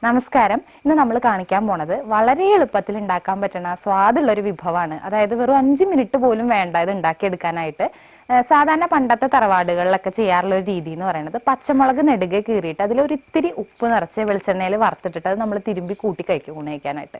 നമസ്കാരം. ഇന്ന് നമ്മൾ കാണിക്കാൻ പോണത് വളരെ എളുപ്പത്തിൽ ഉണ്ടാക്കാൻ പറ്റുന്ന സ്വാദുള്ള ഒരു വിഭവമാണ്. അതായത് വെറും 5 മിനിറ്റ് പോലും വേണ്ട ഇത് ഉണ്ടാക്കിയെടുക്കാനായിട്ട്. സാധാരണ പണ്ടത്തെ തറവാടുകളിലൊക്കെ ചെയ്യാറുള്ള ഒരു രീതി എന്ന് പറയുന്നത് പച്ചമുളക് നെടുകെ കീറിയിട്ട് അതിലൊരിത്തിരി ഉപ്പ് നിറച്ച് വെളിച്ചെണ്ണയിൽ വറുത്തിട്ടിട്ട് അത് നമ്മൾ തിരുമ്പി കൂട്ടി കഴിക്കും ഊണ് കഴിക്കാനായിട്ട്.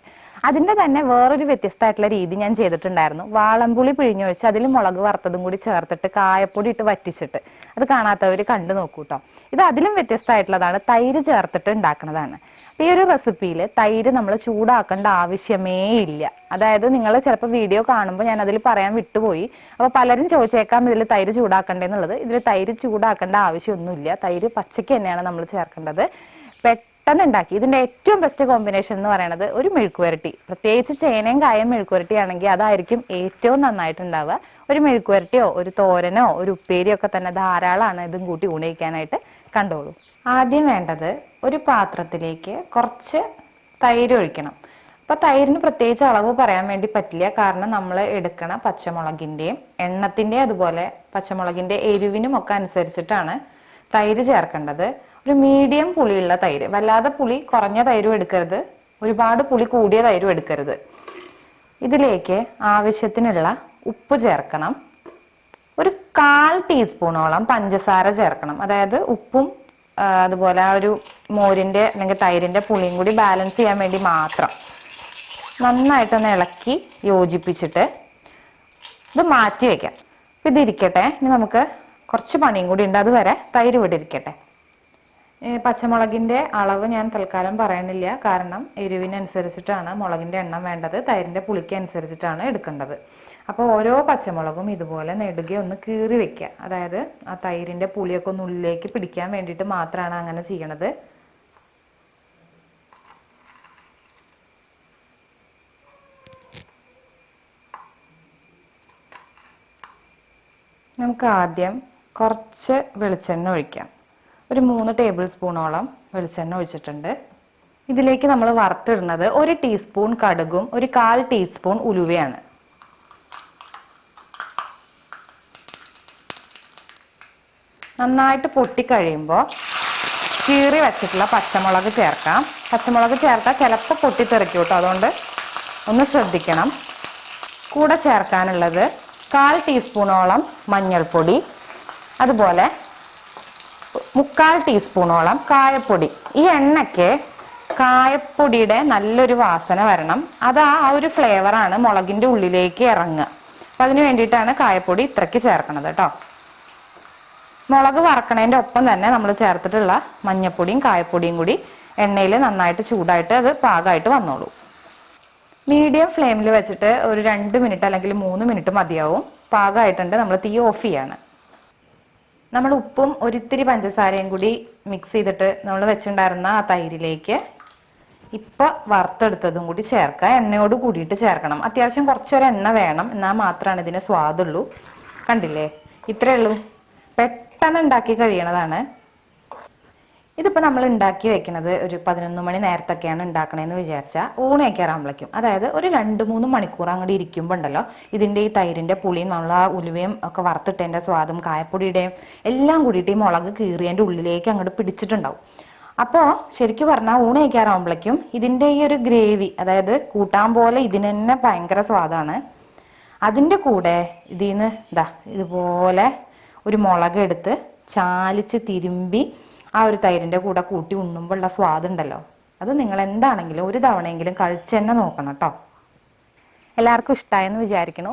അതിന്റെ തന്നെ വേറൊരു വ്യത്യസ്തമായിട്ടുള്ള രീതി ഞാൻ ചെയ്തിട്ടുണ്ടായിരുന്നു. വാളംപുളി പിഴിഞ്ഞൊഴിച്ച് അതിൽ മുളക് വറുത്തതും കൂടി ചേർത്തിട്ട് കായപ്പൊടി ഇട്ട് വറ്റിച്ചിട്ട് അത് കാണാത്തവർ കണ്ടു നോക്കൂട്ടോ. ഇത് അതിലും വ്യത്യസ്തമായിട്ടുള്ളതാണ്. തൈര് ചേർത്തിട്ട് ഉണ്ടാക്കുന്നതാണ്. ഈ ഒരു റെസിപ്പിയിൽ തൈര് നമ്മൾ ചൂടാക്കേണ്ട ആവശ്യമേ ഇല്ല. അതായത് നിങ്ങൾ ചിലപ്പോൾ വീഡിയോ കാണുമ്പോൾ ഞാൻ അതിൽ പറയാൻ വിട്ടുപോയി. അപ്പോൾ പലരും ചോദിച്ചേക്കാം ഇതിൽ തൈര് ചൂടാക്കണ്ടേന്നുള്ളത്. ഇതിൽ തൈര് ചൂടാക്കേണ്ട ആവശ്യമൊന്നുമില്ല. തൈര് പച്ചയ്ക്ക് തന്നെയാണ് നമ്മൾ ചേർക്കേണ്ടത്. പെട്ടെന്ന് ഉണ്ടാക്കി ഇതിന്റെ ഏറ്റവും ബെസ്റ്റ് കോമ്പിനേഷൻ എന്ന് പറയുന്നത് ഒരു മെഴുക്കുവരട്ടി, പ്രത്യേകിച്ച് ചേനയും കായം മെഴുക്കുവരട്ടി ആണെങ്കിൽ അതായിരിക്കും ഏറ്റവും നന്നായിട്ടുണ്ടാവുക. ഒരു മെഴുക്കുവരട്ടിയോ ഒരു തോരനോ ഒരു ഉപ്പേരിയോ ഒക്കെ തന്നെ ധാരാളമാണ് ഇതും കൂട്ടി ഊണിക്കാനായിട്ട്. കണ്ടോളൂ. ആദ്യം വേണ്ടത് ഒരു പാത്രത്തിലേക്ക് കുറച്ച് തൈര് ഒഴിക്കണം. അപ്പൊ തൈരിന് പ്രത്യേകിച്ച് അളവ് പറയാൻ വേണ്ടി പറ്റില്ല. കാരണം നമ്മൾ എടുക്കണ പച്ചമുളകിന്റെയും എണ്ണത്തിന്റെയും അതുപോലെ പച്ചമുളകിന്റെ എരിവിനും ഒക്കെ അനുസരിച്ചിട്ടാണ് തൈര് ചേർക്കേണ്ടത്. ഒരു മീഡിയം പുളിയുള്ള തൈര്, വല്ലാതെ പുളി കുറഞ്ഞ തൈരും എടുക്കരുത്, ഒരുപാട് പുളി കൂടിയ തൈരും എടുക്കരുത്. ഇതിലേക്ക് ആവശ്യത്തിനുള്ള ഉപ്പ് ചേർക്കണം. ഒരു 1/4 ടീസ്പൂണോളം പഞ്ചസാര ചേർക്കണം. അതായത് ഉപ്പും അതുപോലെ ആ ഒരു മോരിന്റെ അല്ലെങ്കിൽ തൈരിന്റെ പുളിയും കൂടി ബാലൻസ് ചെയ്യാൻ വേണ്ടി മാത്രം നന്നായിട്ടൊന്ന് ഇളക്കി യോജിപ്പിച്ചിട്ട് ഇത് മാറ്റി വെക്കാം. ഇതിരിക്കട്ടെ. ഇനി നമുക്ക് കുറച്ച് പണിയും കൂടി ഉണ്ട്. അതുവരെ തൈര് ഇവിടെ ഇരിക്കട്ടെ. പച്ചമുളകിന്റെ അളവ് ഞാൻ തൽക്കാലം പറയണില്ല. കാരണം എരിവിനനുസരിച്ചിട്ടാണ് മുളകിന്റെ എണ്ണം വേണ്ടത്, തൈരിന്റെ പുളിക്ക് അനുസരിച്ചിട്ടാണ് എടുക്കേണ്ടത്. അപ്പോൾ ഓരോ പച്ചമുളകും ഇതുപോലെ നെടുകെ ഒന്ന് കീറി വെക്കുക. അതായത് ആ തൈരിന്റെ പുളിയൊക്കെ ഒന്ന് ഉള്ളിലേക്ക് പിടിക്കാൻ വേണ്ടിയിട്ട് മാത്രമാണ് അങ്ങനെ ചെയ്യണത്. നമുക്ക് ആദ്യം കുറച്ച് വെളിച്ചെണ്ണ ഒഴിക്കാം. ഒരു 3 ടേബിൾ സ്പൂണോളം വെളിച്ചെണ്ണ ഒഴിച്ചിട്ടുണ്ട്. ഇതിലേക്ക് നമ്മൾ വറുത്തിടുന്നത് 1 ടീസ്പൂൺ കടുകും ഒരു 1/4 ടീസ്പൂൺ ഉലുവയാണ്. നന്നായിട്ട് പൊട്ടിക്കഴിയുമ്പോൾ കീറി വെച്ചിട്ടുള്ള പച്ചമുളക് ചേർക്കാം. പച്ചമുളക് ചേർത്താൽ ചിലപ്പോൾ പൊട്ടിത്തെറിക്കും കേട്ടോ, അതുകൊണ്ട് ഒന്ന് ശ്രദ്ധിക്കണം. കൂടെ ചേർക്കാനുള്ളത് 1/4 ടീസ്പൂണോളം മഞ്ഞൾപ്പൊടി, അതുപോലെ 3/4 ടീസ്പൂണോളം കായപ്പൊടി. ഈ എണ്ണയ്ക്ക് കായപ്പൊടിയുടെ നല്ലൊരു വാസന വരണം. അത് ആ ഒരു ഫ്ലേവറാണ് മുളകിന്റെ ഉള്ളിലേക്ക് ഇറങ്ങുക. അപ്പം അതിന് വേണ്ടിയിട്ടാണ് കായപ്പൊടി ഇത്രയ്ക്ക് ചേർക്കണത് കേട്ടോ. മുളക് വറക്കണതിൻ്റെ ഒപ്പം തന്നെ നമ്മൾ ചേർത്തിട്ടുള്ള മഞ്ഞപ്പൊടിയും കായപ്പൊടിയും കൂടി എണ്ണയിൽ നന്നായിട്ട് ചൂടായിട്ട് അത് പാകമായിട്ട് വന്നോളൂ. മീഡിയം ഫ്ലെയിമിൽ വെച്ചിട്ട് ഒരു 2 മിനിറ്റ് അല്ലെങ്കിൽ 3 മിനിറ്റ് മതിയാവും. പാകമായിട്ടുണ്ട്. നമ്മൾ തീ ഓഫ് ചെയ്യാണ്. നമ്മൾ ഉപ്പും ഒരിത്തിരി പഞ്ചസാരയും കൂടി മിക്സ് ചെയ്തിട്ട് നമ്മൾ വെച്ചിട്ടുണ്ടായിരുന്ന ആ തൈരിലേക്ക് ഇപ്പം വറുത്തെടുത്തതും കൂടി ചേർക്കുക. എണ്ണയോട് കൂടിയിട്ട് ചേർക്കണം. അത്യാവശ്യം കുറച്ചൊരു എണ്ണ വേണം, എന്നാൽ മാത്രമാണ് ഇതിന് സ്വാദുള്ളൂ. കണ്ടില്ലേ, ഇത്രയേ ഉള്ളൂ. പെട്ടെന്ന് ഉണ്ടാക്കി കഴിയണതാണ്. ഇതിപ്പോൾ നമ്മൾ ഉണ്ടാക്കി വെക്കുന്നത് ഒരു 11 മണി നേരത്തൊക്കെയാണ് ഉണ്ടാക്കണതെന്ന് വിചാരിച്ചാൽ ഊണ് കഴിക്കാറാകുമ്പോഴേക്കും, അതായത് ഒരു 2-3 മണിക്കൂർ അങ്ങോട്ട് ഇരിക്കുമ്പോൾ ഉണ്ടല്ലോ ഇതിൻ്റെ ഈ തൈരിൻ്റെ പുളിയും നമ്മൾ ആ ഉലുവയും ഒക്കെ വറുത്തിട്ടതിൻ്റെ സ്വാദും കായപ്പൊടിയുടെയും എല്ലാം കൂടിയിട്ട് ഈ മുളക് കീറിയതിൻ്റെ ഉള്ളിലേക്ക് അങ്ങോട്ട് പിടിച്ചിട്ടുണ്ടാവും. അപ്പോൾ ശരിക്കും പറഞ്ഞാൽ ഊണ് കഴിക്കാറാകുമ്പോഴേക്കും ഇതിൻ്റെ ഈ ഒരു ഗ്രേവി, അതായത് കൂട്ടാൻ പോലെ ഇതിന് തന്നെ ഭയങ്കര സ്വാദാണ്. അതിൻ്റെ കൂടെ ഇതിന്ന് ഇതുപോലെ ഒരു മുളക് എടുത്ത് ചാലിച്ച് തിരുമ്പി ആ ഒരു തൈരിൻ്റെ കൂടെ കൂട്ടി ഉണ്ണുമ്പോൾ ഉള്ള സ്വാദുണ്ടല്ലോ, അത് നിങ്ങൾ എന്താണെങ്കിലും ഒരു തവണയെങ്കിലും കഴിച്ച് തന്നെ നോക്കണം കേട്ടോ. എല്ലാവർക്കും ഇഷ്ടമായെന്ന് വിചാരിക്കുന്നു.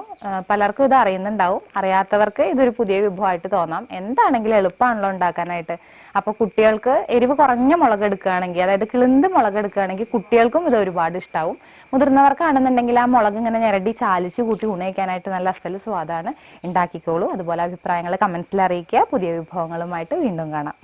പലർക്കും ഇത് അറിയുന്നുണ്ടാവും, അറിയാത്തവർക്ക് ഇതൊരു പുതിയ വിഭവമായിട്ട് തോന്നാം. എന്താണെങ്കിലും എളുപ്പമാണല്ലോ ഉണ്ടാക്കാനായിട്ട്. അപ്പോൾ കുട്ടികൾക്ക് എരിവ് കുറഞ്ഞ മുളക് എടുക്കുകയാണെങ്കിൽ, അതായത് കിളുന്ത് മുളക് എടുക്കുകയാണെങ്കിൽ കുട്ടികൾക്കും ഇത് ഒരുപാട് ഇഷ്ടമാവും. മുതിർന്നവർക്കാണെന്നുണ്ടെങ്കിൽ ആ മുളക് ഇങ്ങനെ ഞെരടി ചാലിച്ച് കൂട്ടി ഉണയിക്കാനായിട്ട് നല്ല അസൽ സ്വാദാണ്. ഉണ്ടാക്കിക്കോളൂ. അതുപോലെ അഭിപ്രായങ്ങൾ കമൻസിൽ അറിയിക്കുക. പുതിയ വിഭവങ്ങളുമായിട്ട് വീണ്ടും കാണാം.